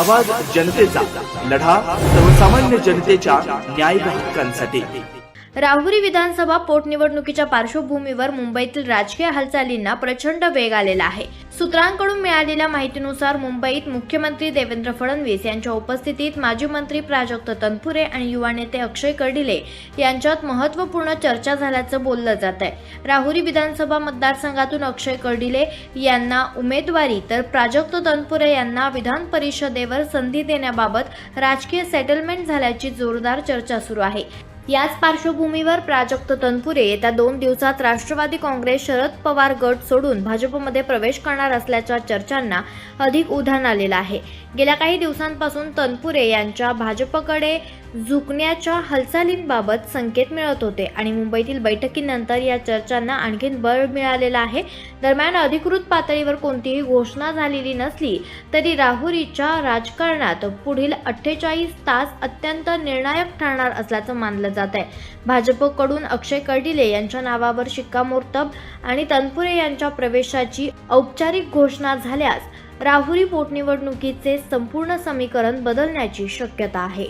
आवाज जनतेचा, लढा सर्वसामान्य जनतेच्या न्याय व हक्कांसाठी। राहुरी विधानसभा पोटनिवडणुकीच्या पार्श्वभूमीवर मुंबईतील राजकीय हालचालींना प्रचंड वेग आलेला आहे। सूत्रांकडून मिळालेल्या माहितीनुसार मुंबईत मुख्यमंत्री देवेंद्र फडणवीस यांच्या उपस्थितीत माजी मंत्री प्राजक्त तनपुरे आणि युवा नेते अक्षय कर्डिले यांच्यात महत्त्वपूर्ण चर्चा झाल्याचं बोललं जात आहे। राहुरी विधानसभा मतदारसंघातून अक्षय कर्डिले यांना उमेदवारी तर प्राजक्त तनपुरे यांना विधान परिषदेवर संधी देण्याबाबत राजकीय सेटलमेंट झाल्याची जोरदार चर्चा सुरू आहे। याच पार्श्वभूमीवर प्राजक्त तनपुरे येत्या 2 दिवसात राष्ट्रवादी काँग्रेस शरद पवार गट सोडून भाजपमध्ये प्रवेश करणार असल्याच्या चर्चांना अधिक उधाण आलेलं आहे। गेल्या काही दिवसांपासून तनपुरे यांच्या भाजपकडे झुकण्याच्या हालचालींबाबत संकेत मिळत होते आणि मुंबईतील बैठकीनंतर या चर्चांना आणखीन बळ मिळालेलं आहे। दरम्यान अधिकृत पातळीवर कोणतीही घोषणा झालेली नसली तरी राहुरीच्या राजकारणात पुढील 48 तास अत्यंत निर्णायक ठरणार असल्याचं मानलं जात आहे। भाजपकडून अक्षय कर्डिले यांच्या नावावर शिक्कामोर्तब आणि तनपुरे यांच्या प्रवेशाची औपचारिक घोषणा झाल्यास राहुरी पोटनिवडणुकीचे संपूर्ण समीकरण बदलण्याची शक्यता आहे।